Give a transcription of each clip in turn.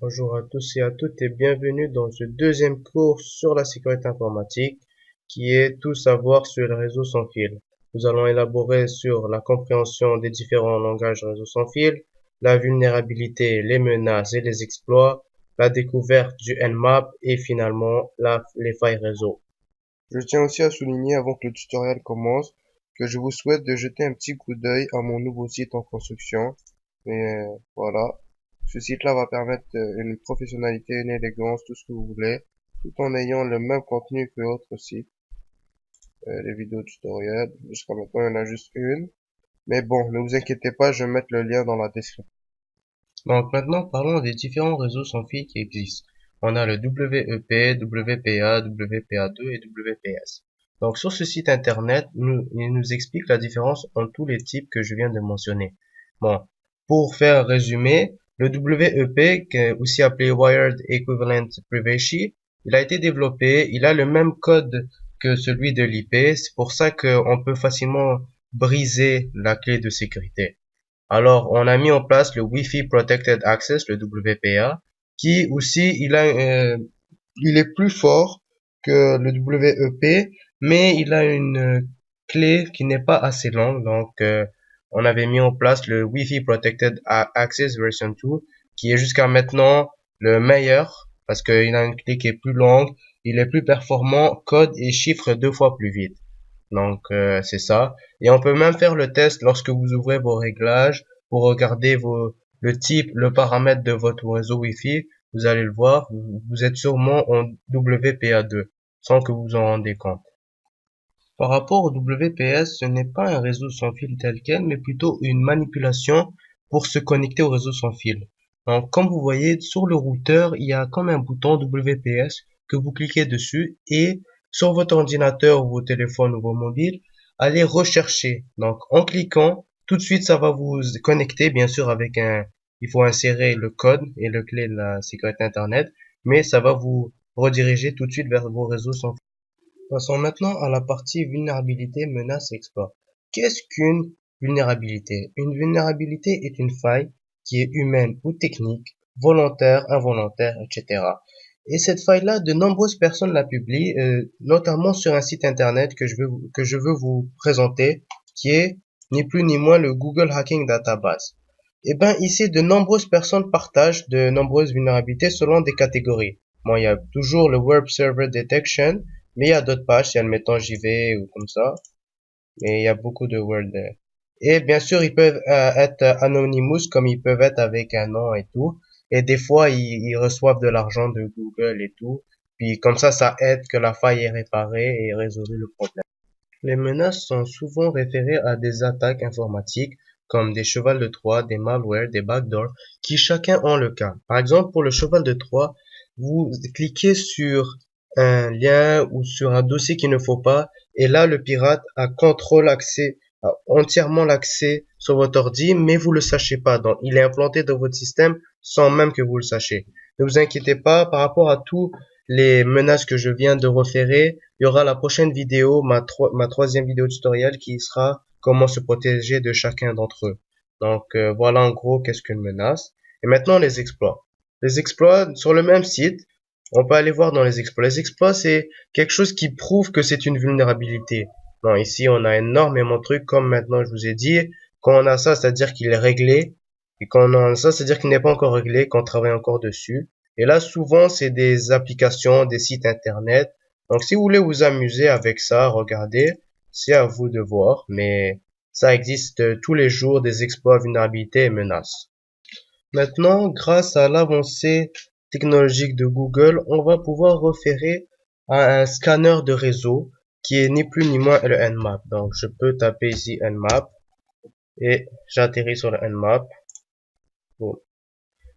Bonjour à tous et à toutes et bienvenue dans ce deuxième cours sur la sécurité informatique qui est tout savoir sur les réseaux sans fil. Nous allons élaborer sur la compréhension des différents langages réseaux sans fil, la vulnérabilité, les menaces et les exploits, la découverte du Nmap et finalement les failles réseau. Je tiens aussi à souligner avant que le tutoriel commence que je vous souhaite de jeter un petit coup d'œil à mon nouveau site en construction. Et voilà, ce site-là va permettre une professionnalité, une élégance, tout ce que vous voulez, tout en ayant le même contenu que l'autre site, les vidéos tutoriels. Jusqu'à maintenant, il y en a juste une. Mais bon, ne vous inquiétez pas, je vais mettre le lien dans la description. Donc maintenant parlons des différents réseaux sans fil qui existent. On a le WEP, WPA, WPA2 et WPS. Donc sur ce site internet, il nous explique la différence entre tous les types que je viens de mentionner. Bon, pour faire résumé, le WEP, aussi appelé Wired Equivalent Privacy, il a été développé, il a le même code que celui de l'IP, c'est pour ça qu'on peut facilement briser la clé de sécurité. Alors, on a mis en place le Wi-Fi Protected Access, le WPA, qui aussi, il est plus fort que le WEP, mais il a une clé qui n'est pas assez longue. Donc, on avait mis en place le Wi-Fi Protected Access version 2, qui est jusqu'à maintenant le meilleur parce qu'il a une clé qui est plus longue, il est plus performant, code et chiffre 2 fois plus vite. Donc c'est ça. Et on peut même faire le test lorsque vous ouvrez vos réglages pour regarder le type, le paramètre de votre réseau Wi-Fi. Vous allez le voir, vous êtes sûrement en WPA2 sans que vous vous en rendez compte. Par rapport au WPS, ce n'est pas un réseau sans fil tel quel, mais plutôt une manipulation pour se connecter au réseau sans fil. Donc, comme vous voyez, sur le routeur, il y a comme un bouton WPS que vous cliquez dessus et sur votre ordinateur ou vos téléphones ou vos mobiles, allez rechercher. Donc, en cliquant, tout de suite, ça va vous connecter, bien sûr, il faut insérer le code et le clé de la sécurité Internet, mais ça va vous rediriger tout de suite vers vos réseaux sans fil. Passons maintenant à la partie vulnérabilité, menace et exploit. Qu'est-ce qu'une vulnérabilité? Une vulnérabilité est une faille qui est humaine ou technique, volontaire, involontaire, etc. Et cette faille-là, de nombreuses personnes la publient, notamment sur un site internet que je veux vous présenter, qui est ni plus ni moins le Google Hacking Database. Et ben ici, de nombreuses personnes partagent de nombreuses vulnérabilités selon des catégories. Bon, il y a toujours le Web Server Detection, mais il y a d'autres pages, si admettons JV ou comme ça. Mais il y a beaucoup de Word. Et bien sûr, ils peuvent être anonymous comme ils peuvent être avec un nom et tout. Et des fois, ils reçoivent de l'argent de Google et tout. Puis comme ça aide que la faille est réparée et résolu le problème. Les menaces sont souvent référées à des attaques informatiques comme des chevals de Troie, des malwares, des backdoors, qui chacun ont le cas. Par exemple, pour le cheval de Troie, vous cliquez sur un lien ou sur un dossier qu'il ne faut pas, et là, le pirate a entièrement l'accès sur votre ordi, mais vous le sachez pas. Donc, il est implanté dans votre système sans même que vous le sachiez. Ne vous inquiétez pas, par rapport à tous les menaces que je viens de référer, il y aura la prochaine vidéo, ma troisième vidéo tutoriel qui sera comment se protéger de chacun d'entre eux. Donc voilà en gros qu'est-ce qu'une menace. Et maintenant les exploits. Les exploits sur le même site, on peut aller voir dans les exploits. Les exploits c'est quelque chose qui prouve que c'est une vulnérabilité. Non, ici on a énormément de trucs comme maintenant je vous ai dit. Quand on a ça, c'est-à-dire qu'il est réglé. Et quand on a ça, c'est-à-dire qu'il n'est pas encore réglé, qu'on travaille encore dessus. Et là, souvent, c'est des applications, des sites internet. Donc, si vous voulez vous amuser avec ça, regardez, c'est à vous de voir. Mais ça existe tous les jours, des exploits, vulnérabilités et menaces. Maintenant, grâce à l'avancée technologique de Google, on va pouvoir référer à un scanner de réseau qui est ni plus ni moins le Nmap. Donc, je peux taper ici Nmap et j'atterris sur le Nmap. Bon.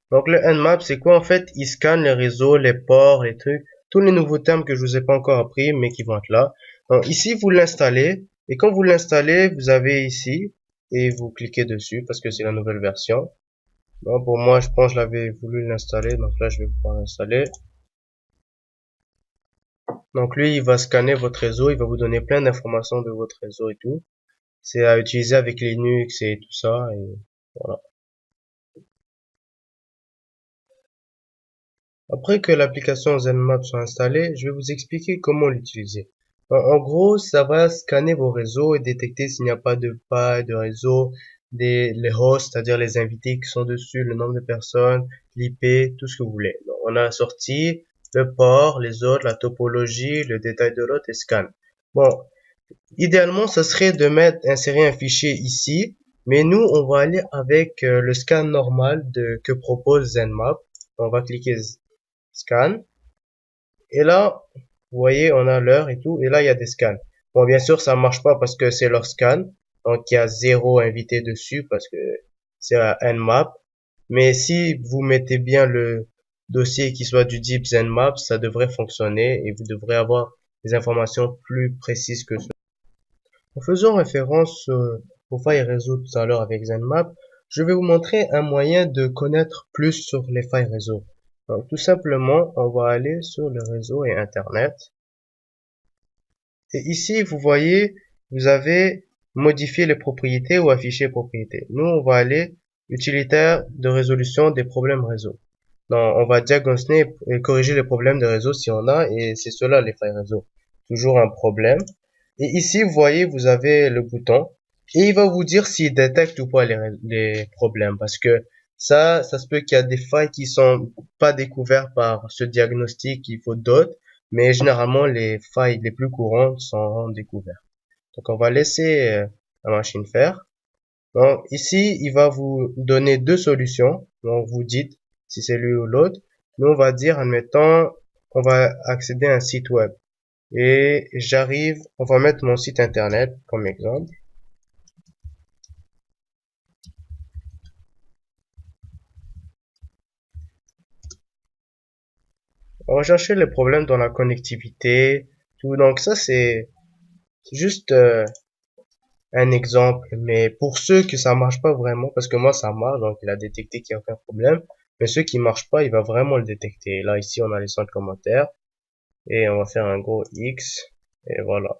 Donc le Nmap, c'est quoi en fait? Il scanne les réseaux, les ports, les trucs, tous les nouveaux termes que je vous ai pas encore appris, mais qui vont être là. Donc ici, vous l'installez, et quand vous l'installez, vous avez ici, et vous cliquez dessus, parce que c'est la nouvelle version. Bon, pour moi, je pense que je l'avais voulu l'installer, donc là, je vais pouvoir l'installer. Donc lui, il va scanner votre réseau, il va vous donner plein d'informations de votre réseau et tout. C'est à utiliser avec Linux et tout ça, et voilà. Après que l'application ZenMap soit installée, je vais vous expliquer comment l'utiliser. En gros, ça va scanner vos réseaux et détecter s'il n'y a pas de faille de réseau, les hosts, c'est-à-dire les invités qui sont dessus, le nombre de personnes, l'IP, tout ce que vous voulez. Donc, on a la sortie, le port, les autres, la topologie, le détail de l'autre et scan. Bon, idéalement, ça serait de insérer un fichier ici, mais nous, on va aller avec le scan normal que propose ZenMap. On va cliquer scan. Et là, vous voyez, on a l'heure et tout. Et là, il y a des scans. Bon, bien sûr, ça marche pas parce que c'est leur scan. Donc, il y a 0 invité dessus parce que c'est un Nmap. Mais si vous mettez bien le dossier qui soit du type ZenMap, ça devrait fonctionner et vous devrez avoir des informations plus précises que ça. En faisant référence aux failles réseau tout à l'heure avec ZenMap, je vais vous montrer un moyen de connaître plus sur les failles réseau. Donc, tout simplement, on va aller sur le réseau et Internet. Et ici, vous voyez, vous avez modifié les propriétés ou afficher les propriétés. Nous, on va aller utilitaire de résolution des problèmes réseau. Donc, on va diagnostiquer et corriger les problèmes de réseau si on a, et c'est cela les failles réseau. Toujours un problème. Et ici, vous voyez, vous avez le bouton, et il va vous dire s'il détecte ou pas les problèmes, parce que ça se peut qu'il y a des failles qui sont pas découvertes par ce diagnostic, il faut d'autres, mais généralement, les failles les plus courantes sont découvertes. Donc, on va laisser la machine faire. Donc, ici, il va vous donner deux solutions. Donc, vous dites si c'est lui ou l'autre. Nous, on va dire, admettons, on va accéder à un site web. Et j'arrive, on va mettre mon site internet comme exemple. On va chercher les problèmes dans la connectivité, tout. Donc, ça, c'est juste un exemple, mais pour ceux que ça marche pas vraiment, parce que moi ça marche, donc il a détecté qu'il n'y a aucun problème, mais ceux qui marchent pas, il va vraiment le détecter. Là ici on a les 5 commentaires et on va faire un gros X et voilà.